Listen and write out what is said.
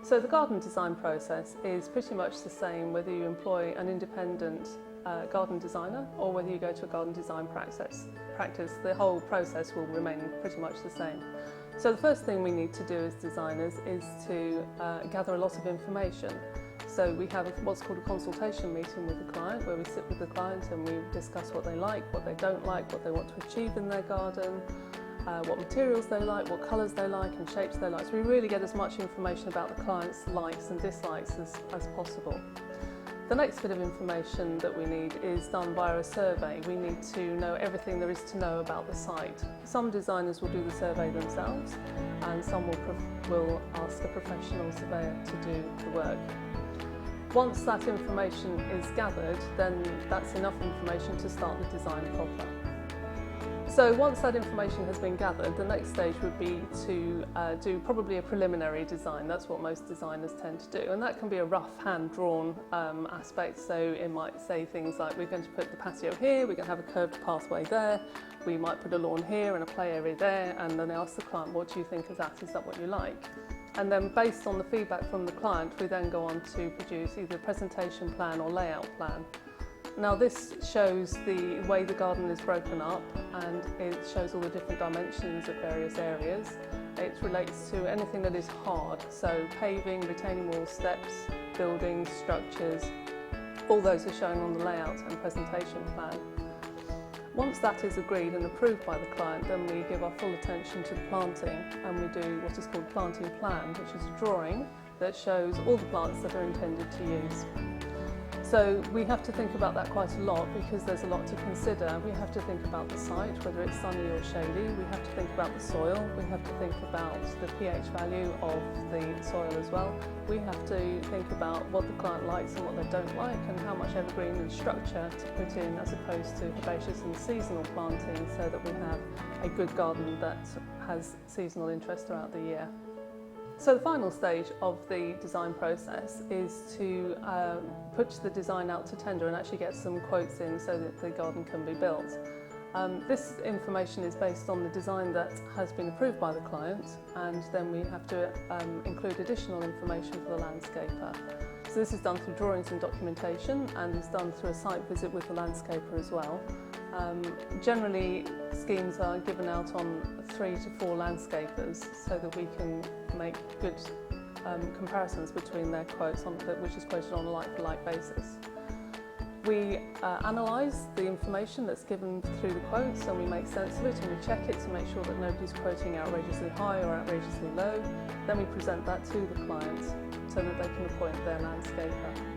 So the garden design process is pretty much the same whether you employ an independent garden designer or whether you go to a garden design practice. The whole process will remain pretty much the same. So the first thing we need to do as designers is to gather a lot of information. So we have what's called a consultation meeting with the client, where we sit with the client and we discuss what they like, what they don't like, what they want to achieve in their garden, what materials they like, what colours they like and shapes they like. So we really get as much information about the client's likes and dislikes as possible. The next bit of information that we need is done via a survey. We need to know everything there is to know about the site. Some designers will do the survey themselves and some will ask a professional surveyor to do the work. Once that information is gathered, then that's enough information to start the design proper. So once that information has been gathered, the next stage would be to do probably a preliminary design. That's what most designers tend to do, and that can be a rough hand-drawn aspect. So it might say things like, we're going to put the patio here, we're going to have a curved pathway there, we might put a lawn here and a play area there, and then ask the client, what do you think of that? Is that what you like? And then based on the feedback from the client, we then go on to produce either a presentation plan or layout plan. Now this shows the way the garden is broken up, and it shows all the different dimensions of various areas. It relates to anything that is hard, so paving, retaining walls, steps, buildings, structures, all those are shown on the layout and presentation plan. Once that is agreed and approved by the client, then we give our full attention to the planting, and we do what is called planting plan, which is a drawing that shows all the plants that are intended to use. So we have to think about that quite a lot because there's a lot to consider. We have to think about the site, whether it's sunny or shady. We have to think about the soil. We have to think about the pH value of the soil as well. We have to think about what the client likes and what they don't like, and how much evergreen and structure to put in as opposed to herbaceous and seasonal planting, so that we have a good garden that has seasonal interest throughout the year. So the final stage of the design process is to put the design out to tender and actually get some quotes in so that the garden can be built. This information is based on the design that has been approved by the client, and then we have to include additional information for the landscaper. So this is done through drawings and documentation, and is done through a site visit with the landscaper as well. Generally, schemes are given out on 3 to 4 landscapers so that we can make good comparisons between their quotes, which is quoted on a like-for-like basis. We analyse the information that's given through the quotes, and we make sense of it, and we check it to make sure that nobody's quoting outrageously high or outrageously low. Then we present that to the client so that they can appoint their landscaper.